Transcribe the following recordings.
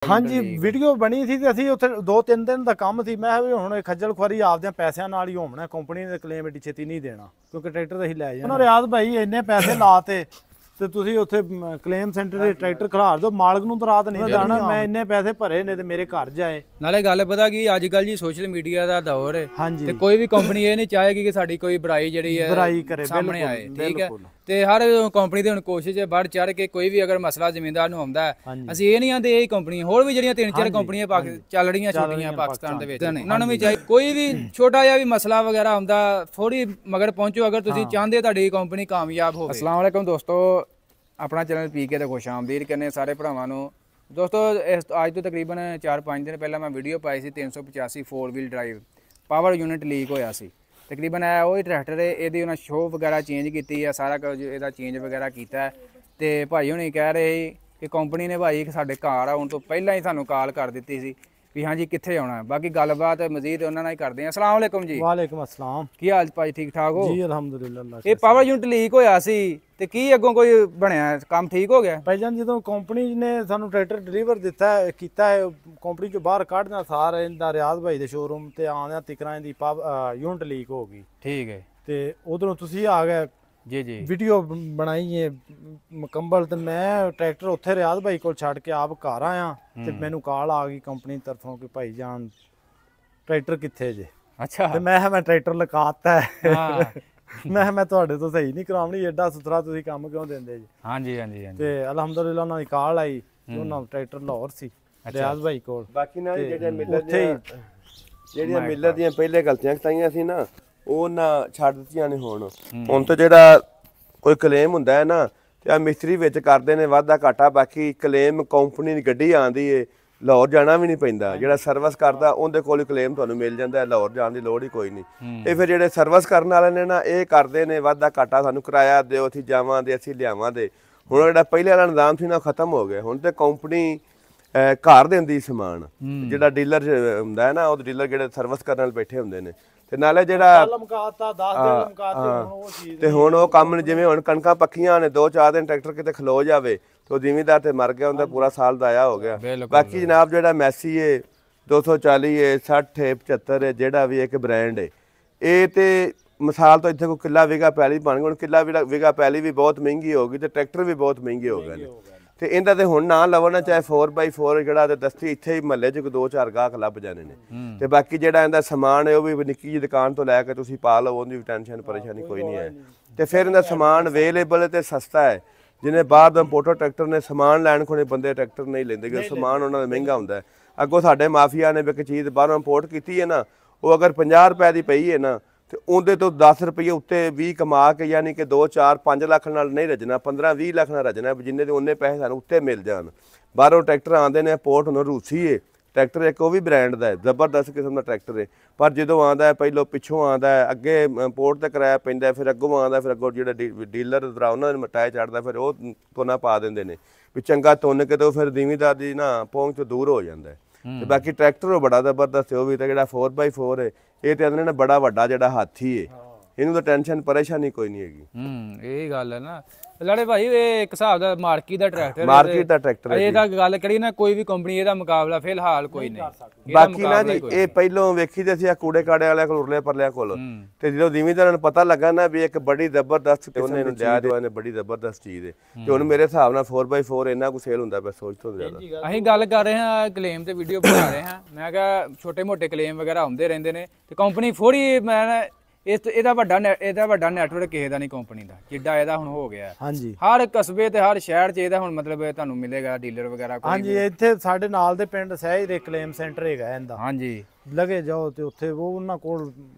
हाँ जी वीडियो बनी थी ते ਅਸੀਂ ਉੱਥੇ 2-3 ਦਿਨ ਦਾ ਕੰਮ ਸੀ। ਮੈਂ ਵੀ ਹੁਣ ਖੱਜਲ ਖੁਆਰੀ ਆਪਦੇ ਪੈਸਿਆਂ ਨਾਲ ਹੀ ਹੋਣਾ, ਕੰਪਨੀ ਨੇ ਕਲੇਮ ਏਡੀ ਛੇਤੀ ਨਹੀਂ ਦੇਣਾ ਕਿਉਂਕਿ ਟਰੈਕਟਰ ਅਸੀਂ ਲੈ ਜਾਣਾ। ਰਿਆਜ਼ ਭਾਈ ਇੰਨੇ ਪੈਸੇ ਲਾਤੇ ਤੇ ਤੁਸੀਂ ਉੱਥੇ ਕਲੇਮ ਸੈਂਟਰ ਦੇ ਟਰੈਕਟਰ ਖਿਲਾਰ ਦਿਓ, ਮਾਲਕ ਨੂੰ ਤਾਂ ਰਾਤ ਨਹੀਂ ਜਾਣਾ। ਮੈਂ ਇੰਨੇ ਪੈਸੇ ਭਰੇ ਨੇ ਤੇ ਮੇਰੇ ਘਰ ਜਾਏ। ਨਾਲੇ ਗੱਲ ਪਤਾ ਕੀ ਅੱਜ ਕੱਲ ਜੀ ਸੋਸ਼ਲ ਮੀਡੀਆ ਦਾ ਦੌਰ ਹੈ ਤੇ ਕੋਈ ਵੀ ਕੰਪਨੀ ਇਹ ਨਹੀਂ ਚਾਹੇਗੀ ਕਿ ਸਾਡੀ ਕੋਈ ਬੁਰਾਈ ਜਿਹੜੀ ਹੈ ਬੁਰਾਈ ਕਰੇ ਸਾਹਮਣੇ ਆਏ। ਠੀਕ ਹੈ ਤੇ ਹਰ ਕੰਪਨੀ ਦੀ ਹੁਣ ਕੋਸ਼ਿਸ਼ ਹੈ ਵੱਧ ਚੜ ਕੇ ਕੋਈ ਵੀ ਅਗਰ ਮਸਲਾ ਜ਼ਿਮੀਂਦਾਰ ਨੂੰ ਆਉਂਦਾ ਹੈ, ਅਸੀਂ ਇਹ ਨਹੀਂ ਆਂਦੇ ਇਹ ਕੰਪਨੀ ਹੋਰ ਵੀ ਜਿਹੜੀਆਂ 3-4 ਕੰਪਨੀਆਂ ਚੱਲ ਰਹੀਆਂ ਛੋਟੀਆਂ ਪਾਕਿਸਤਾਨ ਦੇ ਵਿੱਚ ਉਹਨਾਂ ਨੂੰ ਵੀ ਚਾਹੇ ਕੋਈ ਵੀ ਛੋਟਾ ਜਿਹਾ ਵੀ ਮਸਲਾ ਵਗੈਰਾ ਹੁੰਦਾ ਥੋੜੀ ਮਗਰ ਪਹੁੰਚੋ ਅਗਰ ਤੁਸੀਂ ਚਾਹੁੰਦੇ ਤੁਹਾਡੀ ਕੰਪਨੀ ਕਾਮਯਾਬ ਹੋਵੇ। अस्सलाम वालेकुम दोस्तों, अपना चैनल पीके ਤੇ खुश आमदीद करने सारे ਭਰਾਵਾਂ ਨੂੰ। ਦੋਸਤੋ ਅੱਜ ਤੋਂ ਤਕਰੀਬਨ 4-5 ਦਿਨ ਪਹਿਲਾਂ ਮੈਂ ਵੀਡੀਓ ਪਾਈ ਸੀ 385 4 wheel drive power unit leak ਹੋਇਆ ਸੀ। ਤਕਰੀਬਨ ਇਹ ਉਹੀ ਟਰੈਕਟਰ ਹੈ, ਇਹਦੀ ਉਹਨਾਂ ਸ਼ੋ ਵਗੈਰਾ ਚੇਂਜ ਕੀਤੀ ਹੈ, ਸਾਰਾ ਕੁਝ ਇਹਦਾ ਚੇਂਜ ਵਗੈਰਾ ਕੀਤਾ ਤੇ ਭਾਈ ਹੁਣੀ ਕਹਿ ਰਹੇ ਕਿ ਕੰਪਨੀ ਨੇ ਭਾਈ ਸਾਡੇ ਘਰ ਆਉਣ ਤੋਂ ਪਹਿਲਾਂ ਹੀ ਸਾਨੂੰ ਕਾਲ ਕਰ ਦਿੱਤੀ ਸੀ ਵੀ ਹਾਂਜੀ ਕਿੱਥੇ ਆਉਣਾ। ਬਾਕੀ ਗੱਲਬਾਤ ਮਜ਼ੀਦ ਉਹਨਾਂ ਨਾਲ ਹੀ ਕਰਦੇ ਹਾਂ। अस्सलाम वालेकुम जी। वालेकुम अस्सलाम। ਕੀ ਹਾਲ ਭਾਈ, ਠੀਕ ਠਾਕ ਹੋ? ਜੀ ਅਲਹਮਦੁਲਿल्लाह। ਇਹ ਪਾਵਰ ਯੂਨਿਟ ਲੀਕ ਹੋਇਆ ਸੀ ਤੇ ਕੀ ਅੱਗੋਂ ਕੋਈ ਬਣਿਆ, ਕੰਮ ਠੀਕ ਹੋ ਗਿਆ? ਭਾਈਜਾਨ ਜਦੋਂ ਕੰਪਨੀ ਨੇ ਸਾਨੂੰ ਟਰੈਕਟਰ ਡਿਲੀਵਰ ਕੀਤਾ ਹੈ ਕੰਪਨੀ ਚੋਂ ਬਾਹਰ ਕੱਢਣਾ ਸਾਰ ਇਹਦਾ ਰਿਆਜ਼ ਭਾਈ ਦੇ ਸ਼ੋਰੂਮ ਤੇ ਆਉਂਦਿਆਂ ਤਿਕਰਾਂ ਦੀ ਯੂਨਿਟ ਲੀਕ ਹੋ ਗਈ। ਠੀਕ ਹੈ ਤੇ ਉਧਰੋਂ ਤੁਸੀਂ ਆ ਗਏ ਜੀ ਜੀ ਵੀਡੀਓ ਬਣਾਈ ਹੈ ਮੁਕੰਮਲ ਤੇ ਮੈਂ ਟਰੈਕਟਰ ਉੱਥੇ ਰਿਆਜ਼ ਭਾਈ ਕੋਲ ਛੱਡ ਕੇ ਆਪ ਘਰ ਆਇਆ ਤੇ ਮੈਨੂੰ ਕਾਲ ਆ ਗਈ ਕੰਪਨੀ ਤਰਫੋਂ ਕਿ ਭਾਈ ਜਾਨ ਟਰੈਕਟਰ ਕਿੱਥੇ ਜੇ। ਅੱਛਾ। ਤੇ ਮੈਂ ਟਰੈਕਟਰ ਲਗਾਤਾ ਹੈ। ਹਾਂ ਮੈਂ ਤੁਹਾਡੇ ਤੋਂ ਸਹੀ ਨਹੀਂ ਕਰਾਉਣੀ, ਐਡਾ ਸੁਥਰਾ ਤੁਸੀਂ ਕੰਮ ਕਿਉਂ ਦਿੰਦੇ ਜੀ। ਹਾਂਜੀ ਹਾਂਜੀ ਹਾਂਜੀ। ਤੇ ਅਲਹਮਦੁਲਿल्लाह ਉਹਨਾਂ ਦੀ ਕਾਲ ਆਈ ਉਹਨਾਂ ਟਰੈਕਟਰ ਲਾਹੌਰ ਸੀ ਰਿਆਜ਼ ਭਾਈ ਕੋਲ। ਬਾਕੀ ਨਾ ਜਿਹੜੀਆਂ ਮਿਲਰ ਦੀਆਂ ਪਹਿਲੇ ਗਲਤੀਆਂ ਕਤਾਈਆਂ ਸੀ ਨਾ ਉਹ ਨਾ ਛੱਡ ਦਿੱਤੀਆਂ ਨੇ। ਹੁਣ ਤਾਂ ਜਿਹੜਾ ਕੋਈ ਕਲੇਮ ਹੁੰਦਾ ਹੈ ਨਾ ਤੇ ਆ ਮਿਸਤਰੀ ਵਿੱਚ ਕਰਦੇ ਨੇ ਵਾਧਾ ਘਾਟਾ, ਬਾਕੀ ਕਲੇਮ ਕੰਪਨੀ ਦੀ ਗੱਡੀ ਆਉਂਦੀ ਏ, ਲਾਹੌਰ ਜਾਣਾ ਵੀ ਨਹੀਂ ਪੈਂਦਾ। ਜਿਹੜਾ ਸਰਵਿਸ ਕਰਦਾ ਉਹਦੇ ਕੋਲ ਕਲੇਮ ਤੁਹਾਨੂੰ ਮਿਲ ਜਾਂਦਾ, ਲਾਹੌਰ ਜਾਣ ਦੀ ਲੋੜ ਹੀ ਕੋਈ ਨਹੀਂ। ਇਹ ਫਿਰ ਜਿਹੜੇ ਸਰਵਿਸ ਕਰਨ ਵਾਲੇ ਨੇ ਨਾ ਇਹ ਕਰਦੇ ਨੇ ਵਾਧਾ ਘਾਟਾ, ਸਾਨੂੰ ਕਿਰਾਇਆ ਦਿਓ ਅਸੀਂ ਜਾਵਾਂਗੇ ਅਸੀਂ ਲਿਆਵਾਂਗੇ। ਹੁਣ ਜਿਹੜਾ ਪਹਿਲੇ ਵਾਲਾ ਨਿਜ਼ਾਮ ਸੀ ਨਾ ਖਤਮ ਹੋ ਗਿਆ। ਹੁਣ ਤੇ ਕੰਪਨੀ ਘਰ ਦਿੰਦੀ ਸਮਾਨ, ਜਿਹੜਾ ਡੀਲਰ ਹੁੰਦਾ ਹੈ ਨਾ ਉਹ ਡੀਲਰ ਜਿਹੜੇ ਸਰਵਿਸ ਕਰਨ ਵਾਲੇ ਬੈਠੇ ਹੁੰਦੇ ਨੇ ਤੇ ਨਾਲੇ ਜਿਹੜਾ ਤੇ ਹੁਣ ਉਹ ਕੰਮ ਜਿਵੇਂ ਹੁਣ ਕਣਕਾਂ ਪੱਕੀਆਂ ਨੇ 2-4 ਦਿਨ ਟਰੈਕਟਰ ਕਿਤੇ ਖਲੋ ਜਾਵੇ ਤੇ ਉਹ ਜ਼ਿਮੀਂਦਾਰ ਤੇ ਮਰ ਗਿਆ, ਉਹਦਾ ਪੂਰਾ ਸਾਲ ਦਾਇਆ ਹੋ ਗਿਆ। ਬਾਕੀ ਜਨਾਬ ਜਿਹੜਾ ਮੈਸੀ ਏ 240 ਏ 60 ਏ 75 ਏ ਜਿਹੜਾ ਵੀ ਇੱਕ ਬ੍ਰਾਂਡ ਏ ਇਹ ਤੇ ਮਿਸਾਲ ਤੋਂ ਇੱਥੇ ਕੋਈ ਕਿੱਲਾ ਵਿਗਾ ਪੈਲੀ ਬਣ ਗਈ। ਹੁਣ ਕਿੱਲਾ ਵਿਗਾ ਪੈਲੀ ਵੀ ਬਹੁਤ ਮਹਿੰਗੀ ਹੋ ਗਈ ਤੇ ਟਰੈਕਟਰ ਵੀ ਬਹੁਤ ਮਹਿੰਗੇ ਹੋ ਗਏ ਨੇ ਤੇ ਇਹਦਾ ਤੇ ਹੁਣ ਨਾ ਲਵੋ ਨਾ ਚਾਹੇ 4x4 ਜਿਹੜਾ ਤੇ ਦਸਤੀ ਇੱਥੇ ਹੀ ਮਹੱਲੇ 'ਚ 2-4 ਗਾਹਕ ਲੱਭ ਜਾਣੇ ਨੇ ਤੇ ਬਾਕੀ ਜਿਹੜਾ ਇਹਦਾ ਸਮਾਨ ਹੈ ਉਹ ਵੀ ਨਿੱਕੀ ਜਿਹੀ ਦੁਕਾਨ ਤੋਂ ਲੈ ਕੇ ਤੁਸੀਂ ਪਾ ਲਓ, ਉਹਦੀ ਵੀ ਟੈਨਸ਼ਨ ਪਰੇਸ਼ਾਨੀ ਕੋਈ ਨਹੀਂ ਹੈ। ਤੇ ਫਿਰ ਇਹਦਾ ਸਮਾਨ ਅਵੇਲੇਬਲ ਤੇ ਸਸਤਾ ਹੈ। ਜਿਹਨੇ ਬਾਹਰ ਦਾ ਇੰਪੋਰਟਰ ਟਰੈਕਟਰ ਨੇ ਸਮਾਨ ਲੈਣ ਕੋਲੇ ਬੰਦੇ ਟਰੈਕਟਰ ਨਹੀਂ ਲੈਂਦੇ ਕਿ ਸਮਾਨ ਉਹਨਾਂ ਦਾ ਮਹਿੰਗਾ ਹੁੰਦਾ ਹੈ। ਅੱਗੋਂ ਸਾਡੇ ਮਾਫੀਆ ਨੇ ਵੀ ਇੱਕ ਚੀਜ਼ ਬਾਹਰੋਂ ਇੰਪੋਰਟ ਕੀਤੀ ਹੈ ਨਾ ਉਹ ਅਗਰ 50 ਰੁਪਏ ਦੀ ਪਈ ਹੈ ਨਾ ਤੇ ਉਹਦੇ ਤੋਂ 10 ਰੁਪਏ ਉੱਤੇ 20 ਕਮਾ ਕੇ ਯਾਨੀ ਕਿ 2-4-5 ਲੱਖ ਨਾਲ ਨਹੀਂ ਰਜਣਾ, 15-20 ਲੱਖ ਨਾਲ ਰਜਣਾ, ਜਿੰਨੇ ਦੇ ਉਹਨੇ ਪੈਸੇ ਸਾਨੂੰ ਉੱਤੇ ਮਿਲ ਜਾਣ। ਬਾਹਰੋਂ ਟਰੈਕਟਰ ਆਉਂਦੇ ਨੇ ਇੰਪੋਰਟ ਹੁਣ ਰੂਸੀ ਏ ਟਰੈਕਟਰ, ਇੱਕ ਉਹ ਵੀ ਬ੍ਰਾਂਡ ਦਾ ਹੈ, ਜ਼ਬਰਦਸਤ ਕਿਸਮ ਦਾ ਟਰੈਕਟਰ ਹੈ। ਪਰ ਜਦੋਂ ਆਉਂਦਾ ਹੈ ਪਹਿਲੋਂ ਪਿੱਛੋਂ ਆਉਂਦਾ ਹੈ, ਅੱਗੇ ਇੰਪੋਰਟ ਤੇ ਕਿਰਾਇਆ ਪੈਂਦਾ, ਫਿਰ ਅੱਗੋਂ ਆਉਂਦਾ, ਫਿਰ ਅੱਗੋਂ ਜਿਹੜਾ ਡੀਲਰ ਦਰਾ ਉਹਨਾਂ ਨੇ ਮਟਾਇਆ ਚੜ੍ਹਦਾ, ਫਿਰ ਉਹ ਤੋਨਾ ਪਾ ਦਿੰਦੇ ਨੇ ਵੀ ਚੰਗਾ ਤੁੰਨ ਕੇ ਤੇ ਫਿਰ ਜ਼ਿਮੀਂਦਾਰ ਦੀ ਨਾ ਪਹੁੰਚ ਤੋਂ ਦੂਰ ਹੋ ਜਾਂਦਾ ਹੈ। ਤੇ ਬਾਕੀ ਟਰੈਕਟਰ ਉਹ ਬੜਾ ਜ਼ਬਰਦਸਤ ਹੈ, ਉਹ ਵੀ ਤਾਂ ਜਿਹੜਾ 4x4 ਹੈ ਇਹ ਤੇ ਕਹਿੰਦੇ ਨੇ ਬੜਾ ਵੱਡਾ ਜਿਹੜਾ ਹਾਥੀ ਹੈ, ਇਹਨੂੰ ਤਾਂ ਟੈਨਸ਼ਨ ਪਰੇਸ਼ਾਨੀ ਕੋਈ ਨਹੀਂ ਹੈਗੀ। ਇਹ ਗੱਲ ਹੈ ਨਾ ਲੜੇ ਭਾਈ, ਇਹ ਇੱਕ ਹਿਸਾਬ ਦਾ ਮਾਰਕੀਟ ਦਾ ਟਰੈਕਟਰ ਹੈ। ਇਹ ਤਾਂ ਗੱਲ ਕਰੀ ਨਾ ਕੋਈ ਵੀ ਕੰਪਨੀ ਇਹਦਾ ਮੁਕਾਬਲਾ ਫਿਲਹਾਲ ਕੋਈ ਨਹੀਂ। ਬਾਕੀ ਨਾ ਜੀ ਇਹ ਪਹਿਲੋਂ ਵੇਖੀ ਤੇ ਅਸੀਂ ਕੂੜੇ ਕਾੜੇ ਵਾਲਿਆਂ ਕੋਲ ਉਰਲੇ ਪਰਲਿਆਂ ਕੋਲ ਤੇ ਜਦੋਂ ਜ਼ਿਮੀਂਦਾਰਾਂ ਨੂੰ ਪਤਾ ਲੱਗਾ ਨਾ ਵੀ ਇੱਕ ਬੜੀ ਜ਼ਬਰਦਸਤ ਉਹਨੇ ਨੂੰ ਲਿਆ ਦਿਓ, ਇਹਨੇ ਬੜੀ ਜ਼ਬਰਦਸਤ ਚੀਜ਼ ਹੈ ਤੇ ਹੁਣ ਮੇਰੇ ਹਿਸਾਬ ਨਾਲ 4x4 ਇੰਨਾ ਕੁ ਸੇਲ ਹੁੰਦਾ ਪਿਆ ਸੋਚ ਤੋਂ ਜ਼ਿਆਦਾ। ਅਸੀਂ ਗੱਲ ਕਰ ਰਹੇ ਹਾਂ ਕਲੇਮ ਤੇ ਵੀਡੀਓ ਬਣਾ ਰਹੇ ਹਾਂ। ਮੈਂ ਕਿਹਾ ਛੋਟੇ ਮੋਟੇ ਕਲੇਮ ਵਗੈਰਾ ਹੁੰਦੇ ਰਹਿੰਦੇ ਨੇ ਤੇ ਕੰਪਨੀ ਥੋੜੀ ਮੈਂ ਇਹਦਾ ਵੱਡਾ ਨੈਟਵਰਕ ਕਿਸੇ ਦਾ ਨਹੀਂ ਕੰਪਨੀ ਦਾ ਜਿੱਡਾ ਇਹਦਾ ਹੁਣ ਹੋ ਗਿਆ। ਹਾਂਜੀ ਹਰ ਕਸਬੇ ਤੇ ਹਰ ਸ਼ਹਿਰ 'ਚ ਇਹਦਾ ਹੁਣ ਮਤਲਬ ਤੁਹਾਨੂੰ ਮਿਲੇਗਾ ਡੀਲਰ ਵਗੈਰਾ ਕੋਈ। ਹਾਂਜੀ ਇੱਥੇ ਸਾਡੇ ਨਾਲ ਦੇ ਪਿੰਡ ਸਹਿਜ ਕਲੇਮ ਸੈਂਟਰ ਹੈਗਾ ਇਹਦਾ। ਹਾਂਜੀ ਲਗੇ ਜਾਓ ਤੇ ਉੱਥੇ ਉਹ ਉਹਨਾਂ ਕੋਲ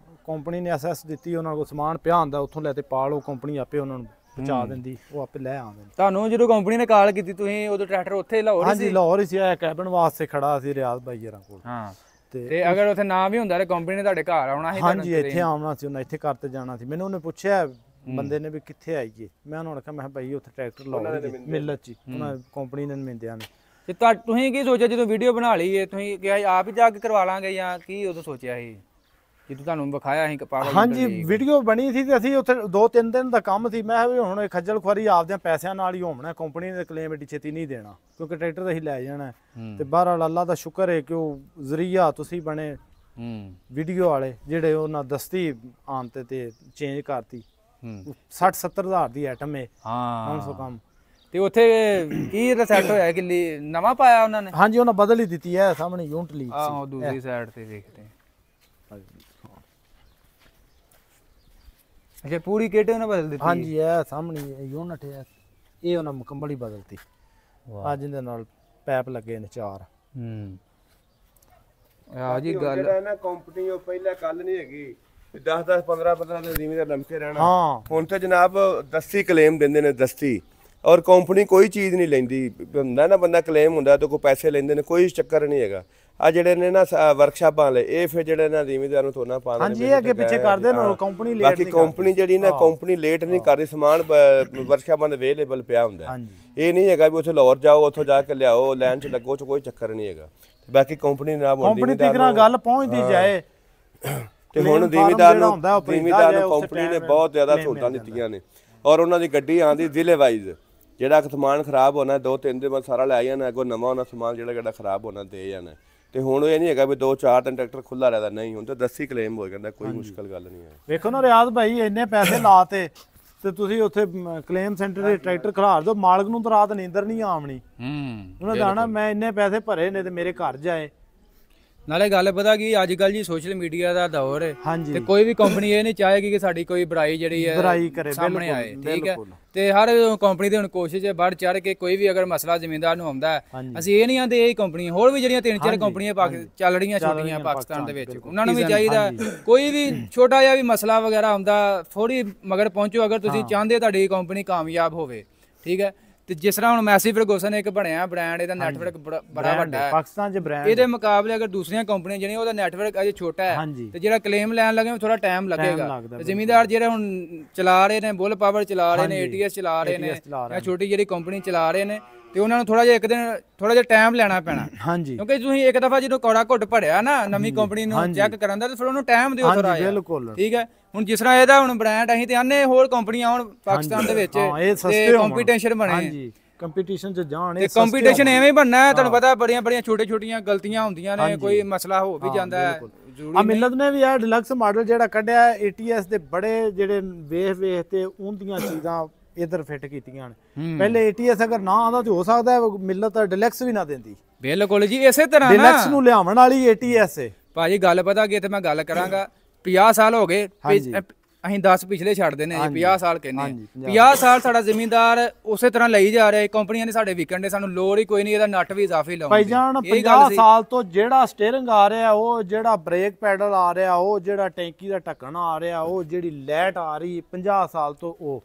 ਕੰਪਨੀ ਨੇ ਐਸਐਸ ਦਿੱਤੀ, ਉਹਨਾਂ ਕੋਲ ਸਮਾਨ ਪਿਆ ਹੁੰਦਾ, ਉੱਥੋਂ ਲੈ ਤੇ ਪਾ ਲਓ, ਕੰਪਨੀ ਆਪੇ ਉਹਨਾਂ ਨੂੰ ਪਹੁੰਚਾ ਦਿੰਦੀ, ਉਹ ਆਪੇ ਲੈ ਆਉਂਦੇ। ਤੁਹਾਨੂੰ ਜਦੋਂ ਕੰਪਨੀ ਨੇ ਕਾਲ ਕੀਤੀ ਤੁਸੀਂ ਉਦੋਂ ਟਰੈਕਟਰ ਉੱਥੇ ਲਾਹੌਰ ਸੀ? ਹਾਂਜੀ ਲਾਹੌਰ ਹੀ ਸੀ, ਕੈਬਨ ਵਾਸਤੇ ਖੜਾ ਸੀ ਰਿਆਜ਼ ਭਾਈ ਜਰਾਂ ਕੋਲ। ਹਾਂ ਤੇ ਅਗਰ ਉੱਥੇ ਨਾ ਵੀ ਹੁੰਦਾ ਤੇ ਕੰਪਨੀ ਨੇ ਤੁਹਾਡੇ ਘਰ ਆਉਣਾ ਸੀ? ਹਾਂਜੀ ਇੱਥੇ ਆਉਣਾ ਸੀ, ਉਹਨਾਂ ਇੱਥੇ ਕਰਤੇ ਜਾਣਾ ਸੀ। ਮੈਨੂੰ ਉਹਨੇ ਪੁੱਛਿਆ ਬੰਦੇ ਨੇ ਵੀ ਕਿੱਥੇ ਆਈਏ, ਮੈਂ ਉਹਨਾਂ ਨੂੰ ਆਖਿਆ ਮੈਂ ਭਾਈ ਉੱਥੇ ਟਰੈਕਟਰ ਲਾਹੌਰ ਮਿਲਤ 'ਚ ਉਹਨਾਂ ਕੰਪਨੀ ਨੇ ਮਿੰਦਿਆਂ ਨੇ। ਤੇ ਤੁਸੀਂ ਕੀ ਸੋਚਿਆ ਜਦੋਂ ਵੀਡੀਓ ਬਣਾ ਲਈ ਤੁਸੀਂ ਕਿਹਾ ਆਪ ਹੀ ਜਾ ਕੇ ਕਰਵਾ ਲਾਂਗੇ ਜਾਂ ਕੀ ਉਦੋਂ ਸੋਚਿਆ ਸੀ? ਜਿੱਦੋਂ ਤੁਹਾਨੂੰ ਵਿਖਾਇਆ ਅਸੀਂ ਪਾਗਲ ਹਾਂਜੀ ਵੀਡੀਓ ਬਣੀ ਸੀ ਤੇ ਅਸੀਂ ਉੱਥੇ 2-3 ਦਿਨ ਦਾ ਕੰਮ ਸੀ। ਮੈਂ ਕਿਹਾ ਵੀ ਹੁਣ ਇਹ ਖੱਜਲ ਖੁਆਰੀ ਆਪਦੇ ਪੈਸਿਆਂ ਨਾਲ ਹੀ ਹੋਣਾ, ਕੰਪਨੀ ਦੇ ਕਲੇਮ ਏਡੀ ਛੇਤੀ ਨਹੀਂ ਦੇਣਾ ਕਿਉਂਕਿ ਟਰੈਕਟਰ ਅਸੀਂ ਲੈ ਜਾਣਾ ਤੇ ਬਹਰਾਲ ਅੱਲਾ ਦਾ ਸ਼ੁਕਰ ਹੈ ਕਿ ਉਹ ਜ਼ਰੀਆ ਤੁਸੀਂ ਬਣੇ ਵੀਡੀਓ ਵਾਲੇ ਜਿਹੜੇ ਉਹਨਾਂ ਦਸਤੀ ਆਉਣ ਤੇ ਚੇਂਜ ਕਰਤੀ 60-70 ਹਜ਼ਾਰ ਦੀ ਆਈਟਮ ਹੈ ਹਾਂ 900 ਕੰਮ ਤੇ ਉੱਥੇ ਕੀ ਰਿਸੈਟ ਹੋਇਆ ਕਿ ਨਵਾਂ ਪਾਇਆ ਉਹਨਾਂ ਨੇ? ਹਾਂਜੀ ਉਹਨਾਂ ਬਦਲ ਹੀ ਦਿੱਤੀ ਹੈ ਸਾਹਮਣੇ ਯੂਨਿਟ ਲੀਕ ਆਹ ਦੂਸਰੀ ਸਾਈਡ ਤੇ ਦੇਖਦੇ ਅੱਛਾ ਪੂਰੀ ਕਿਟ ਉਹਨਾਂ ਬਦਲ ਦਿੱਤੀ? ਹਾਂਜੀ ਇਹ ਸਾਹਮਣੇ ਯੂਨਿਟ ਹੈ ਇਹ ਉਹਨਾਂ ਮੁਕੰਮਲ ਹੀ ਬਦਲਤੀ ਆ ਜਿਹਦੇ ਨਾਲ ਪੈਪ ਲੱਗੇ ਨੇ 4 ਆ ਜੀ ਗੱਲ ਜਿਹੜਾ ਨਾ ਕੰਪਨੀ ਉਹ ਪਹਿਲਾਂ ਕੱਲ ਨਹੀਂ ਹੈਗੀ 10-10 15-15 ਦੇ ਜ਼ਿਮੀਦਾਰ ਲੰਮਕੇ ਰਹਿਣਾ। ਹਾਂ ਹੁਣ ਤੇ ਜਨਾਬ ਦਸਤੀ ਕਲੇਮ ਦਿੰਦੇ ਨੇ ਦਸਤੀ ਔਰ ਕੰਪਨੀ ਕੋਈ ਚੀਜ਼ ਨਹੀਂ ਲੈਂਦੀ ਹੁੰਦਾ ਨਾ ਬੰਦਾ ਕਲੇਮ ਹੁੰਦਾ ਤੇ ਕੋਈ ਪੈਸੇ ਲੈਂਦੇ ਨੇ ਕੋਈ ਚੱਕਰ ਨਹੀਂ ਹੈਗਾ। ਆ ਜਿਹੜੇ ਨੇ ਨਾ ਵਰਕਸ਼ਾਪਾਂ ਵਾਲੇ ਇਹ ਫਿਰ ਜਿਹੜੇ ਨਾ ਜ਼ਿਮੀਦਾਰ ਨੂੰ ਥੋੜਾ ਪਾਉਂਦੇ ਹਾਂਜੀ ਇਹ ਅੱਗੇ ਪਿੱਛੇ ਕਰਦੇ ਨੇ ਕੰਪਨੀ ਲੇਟ ਬਾਕੀ ਕੰਪਨੀ ਜਿਹੜੀ ਨਾ ਕੰਪਨੀ ਲੇਟ ਨਹੀਂ ਕਰਦੀ ਸਮਾਨ ਵਰਕਸ਼ਾਪਾਂ ਦੇ ਅਵੇਲੇਬਲ ਪਿਆ ਹੁੰਦਾ ਇਹ ਨਹੀਂ ਹੈਗਾ ਵੀ ਉੱਥੇ ਲਾਹੌਰ ਜਾਓ ਉੱਥੋਂ ਜਾ ਕੇ ਲਿਆਓ ਲਾਈਨ 'ਚ ਲੱਗੋ ਚ ਕੋਈ ਚੱਕਰ ਨਹੀਂ ਹੈਗਾ। ਬਾਕੀ ਕੰਪਨੀ ਨਾਲ ਕੰਪਨੀ ਤੱਕ ਗੱਲ ਪਹੁੰਚਦੀ ਜਾਏ ਤੇ ਹੁਣ ਜ਼ਿਮੀਦਾਰ ਨੂੰ ਕੰਪਨੀ ਨੇ ਬਹੁਤ ਜ਼ਿਆਦਾ ਸਹੂਲਤਾਂ ਦਿੱਤੀਆਂ ਨੇ ਔਰ ਉਹਨਾਂ ਦੀ ਗੱਡੀ ਆਂਦੀ ਜ਼ਿਲ੍ਹੇ ਵਾਈਜ਼ ਜਿਹੜਾ ਸਮਾਨ ਖਰਾਬ ਹੋਣਾ 2-3 ਦਿਨ ਬਾਅਦ ਸਾਰਾ ਲੈ ਜਾਣਾ ਅੱਗੋਂ ਨਵਾਂ ਹੋਣਾ ਸਮਾਨ ਜਿਹੜਾ ਖਰਾਬ ਹੋਣਾ ਦੇ ਜਾਣਾ। ਤੇ ਹੁਣ ਇਹ ਨਹੀਂ ਹੈਗਾ ਵੀ 2-4 ਦਿਨ ਟਰੈਕਟਰ ਖੁੱਲਾ ਰਹਿਦਾ ਨਹੀਂ ਹੁਣ ਤਾਂ 10 ਹੀ ਕਲੇਮ ਹੋ ਜਾਂਦਾ ਕੋਈ ਮੁਸ਼ਕਲ ਗੱਲ ਨਹੀਂ ਹੈ। ਵੇਖੋ ਨਾ ਰਿਆਜ਼ ਭਾਈ ਇੰਨੇ ਪੈਸੇ ਲਾਤੇ ਤੇ ਤੁਸੀਂ ਉੱਥੇ ਕਲੇਮ ਸੈਂਟਰ ਦੇ ਟਰੈਕਟਰ ਖਲਾਰ ਦਿਓ ਮਾਲਕ ਨੂੰ ਤਾਂ ਰਾਤ ਨੀਂਦਰ ਨਹੀਂ ਆਉਣੀ ਉਹਨਾਂ ਦਾ ਨਾ ਮੈਂ ਇੰਨੇ ਪੈਸੇ ਭਰੇ ਨੇ ਤੇ ਮੇਰੇ ਘਰ ਜਾਏ। ਨਾਲੇ ਗੱਲ ਪਤਾ ਕੀ ਅੱਜ ਕੱਲ ਜੀ ਸੋਸ਼ਲ ਮੀਡੀਆ ਦਾ ਦੌਰ ਹੈ ਹਾਂਜੀ ਤੇ ਕੋਈ ਵੀ ਕੰਪਨੀ ਇਹ ਨਹੀਂ ਚਾਹੇਗੀ ਕਿ ਸਾਡੀ ਕੋਈ ਬੁਰਾਈ ਜਿਹੜੀ ਹੈ ਬੁਰਾਈ ਕਰੇ ਸਾਹਮਣੇ ਆਏ ਠੀਕ ਹੈ ਤੇ ਹਰ ਕੰਪਨੀ ਦੀ ਹੁਣ ਕੋਸ਼ਿਸ਼ ਹੈ ਵੱਧ ਚੜ ਕੇ ਕੋਈ ਵੀ ਅਗਰ ਮਸਲਾ ਜ਼ਿਮੀਂਦਾਰ ਨੂੰ ਆਉਂਦਾ ਅਸੀਂ ਇਹ ਨਹੀਂ ਆਂਦੇ ਇਹ ਕੰਪਨੀ ਹੋਰ ਵੀ ਜਿਹੜੀਆਂ 3-4 ਕੰਪਨੀਆਂ ਚੱਲ ਰਹੀਆਂ ਛੋਟੀਆਂ ਪਾਕਿਸਤਾਨ ਦੇ ਵਿੱਚ ਉਹਨਾਂ ਨੂੰ ਵੀ ਚਾਹੀਦਾ ਕੋਈ ਵੀ ਛੋਟਾ ਜਿਹਾ ਵੀ ਮਸਲਾ ਵਗੈਰਾ ਆਉਂਦਾ ਥੋੜੀ ਮਗਰ ਪਹੁੰਚੋ ਅਗਰ ਤੁਸੀਂ ਚਾਹੁੰਦੇ ਤੁਹਾਡੀ ਕੰਪਨੀ ਕਾਮਯਾਬ ਹੋਵੇ ਠੀਕ ਹੈ। ਤੇ ਜਿਸ ਤਰ੍ਹਾਂ ਹੁਣ ਮੈਸੀ ਫਰਗੂਸਨ ਇੱਕ ਬਣਿਆ ਬ੍ਰਾਂਡ ਇਹਦਾ ਨੈਟਵਰਕ ਬੜਾ ਵੱਡਾ ਹੈ ਪਾਕਿਸਤਾਨ 'ਚ ਬ੍ਰਾਂਡ ਇਹਦੇ ਮੁਕਾਬਲੇ ਅਗਰ ਦੂਸਰੀਆਂ ਕੰਪਨੀਆਂ ਜਿਹੜੀਆਂ ਉਹਦਾ ਨੈਟਵਰਕ ਅਜੇ ਛੋਟਾ ਹੈ ਤੇ ਜਿਹੜਾ ਕਲੇਮ ਲੈਣ ਲੱਗੇ ਥੋੜਾ ਟਾਈਮ ਲੱਗੇਗਾ। ਜ਼ਿਮੀਂਦਾਰ ਜਿਹੜੇ ਹੁਣ ਚਲਾ ਰਹੇ ਨੇ ਬੁੱਲ ਪਾਵਰ ਚਲਾ ਰਹੇ ਨੇ ATS ਚਲਾ ਰਹੇ ਨੇ ਜਾਂ ਛੋਟੀ ਜਿਹੜੀ ਕੰਪਨੀ ਚਲਾ ਰਹੇ ਨੇ ਤੇ ਉਹਨਾਂ ਨੂੰ ਥੋੜਾ ਜਿਹਾ ਇੱਕ ਦਿਨ ਥੋੜਾ ਜਿਹਾ ਟਾਈਮ ਲੈਣਾ ਪੈਣਾ ਕਿਉਂਕਿ ਤੁਸੀਂ ਇੱਕ ਦਫਾ ਜਦੋਂ ਕੌੜਾ ਘੁੱਟ ਭੜਿਆ ਨਾ ਨਵੀਂ ਕੰਪਨੀ ਨੂੰ ਚੈੱਕ ਕਰਨ ਦਾ ਤੇ ਫਿਰ ਉਹਨੂੰ ਟਾਈਮ ਦਿਓ ਥੋੜਾ ਜਿਹਾ ਠੀਕ ਹੈ। ਹੁਣ ਜਿਸ ਤਰ੍ਹਾਂ ਇਹਦਾ ਹੁਣ ਬ੍ਰਾਂਡ ਅਸੀਂ ਤੇ ਆਨੇ ਹੋਰ ਕੰਪਨੀਆਂ ਹੁਣ ਪਾਕਿਸਤਾਨ ਦੇ ਵਿੱਚ ਤੇ ਕੰਪੀਟੀਸ਼ਨ ਬਣੇ ਕੰਪੀਟੀਸ਼ਨ 'ਚ ਜਾਣ ਤੇ ਕੰਪੀਟੀਸ਼ਨ ਐਵੇਂ ਬਣਨਾ ਹੈ ਤੁਹਾਨੂੰ ਪਤਾ ਬੜੀਆਂ ਛੋਟੀਆਂ ਗਲਤੀਆਂ ਹੁੰਦੀਆਂ ਨੇ ਕੋਈ ਮਸਲਾ ਹੋ ਵੀ ਜਾਂਦਾ ਹੈ ਆ ਮਿਲਤ ਨੇ ਵੀ ਆ ਡਿਲਕਸ ਮਾਡਲ ਜਿਹੜਾ ਕੱਢਿਆ ATS ਦੇ ਬੜੇ ਜਿਹੜੇ ਵੇਖ ਤੇ ਉਹਦੀਆਂ ਚੀਜ਼ਾਂ ਇਧਰ ਫਿੱਟ ਕੀਤੀਆਂ ਨੇ ਪਹਿਲੇ ATS ਅਗਰ ਨਾ ਆਉਂਦਾ ਤੇ ਹੋ ਸਕਦਾ ਮਿਲਤ ਡਿਲਕਸ ਵੀ ਨਾ ਦਿੰਦੀ। ਬਿਲਕੁਲ ਜੀ ਇਸੇ ਤਰ੍ਹਾਂ ਨਾ ਡਿਲਕਸ ਨੂੰ ਲਿਆਉਣ ਵਾਲੀ ATS ਹੈ ਭਾਜੀ ਗੱਲ ਪਤਾ ਕੀ ਇੱਥੇ ਮੈਂ ਗੱਲ ਕਰਾਂਗਾ 50 ਸਾਲ ਹੋ ਗਏ ਅਸੀਂ 10 ਪਿਛਲੇ ਛੱਡ ਦੇਨੇ ਜੀ 50 ਸਾਲ ਕਹਿੰਦੇ 50 ਸਾਲ ਸਾਡਾ ਜ਼ਿਮੀਂਦਾਰ ਉਸੇ ਤਰ੍ਹਾਂ ਲਈ ਜਾ ਰਿਹਾ ਕੰਪਨੀਆਂ ਨੇ ਸਾਡੇ ਵਿਕਣ ਦੇ ਸਾਨੂੰ ਲੋੜ ਹੀ ਕੋਈ ਨਹੀਂ ਇਹਦਾ ਨੱਟ ਵੀ ਇਜ਼ਾਫੀ ਲਾਉਣ ਭਾਈ ਜਾਨ 50 ਸਾਲ ਤੋਂ ਜਿਹੜਾ ਸਟੀਅਰਿੰਗ ਆ ਰਿਹਾ ਉਹ ਜਿਹੜਾ ਬ੍ਰੇਕ ਪੈਡਲ ਆ ਰਿਹਾ ਉਹ ਜਿਹੜਾ ਟੈਂਕੀ ਦਾ ਢੱਕਣ ਆ ਰਿਹਾ ਉਹ ਜਿਹੜੀ ਲਾਈਟ ਆ ਰਹੀ 50 ਸਾਲ ਤੋਂ ਉਹ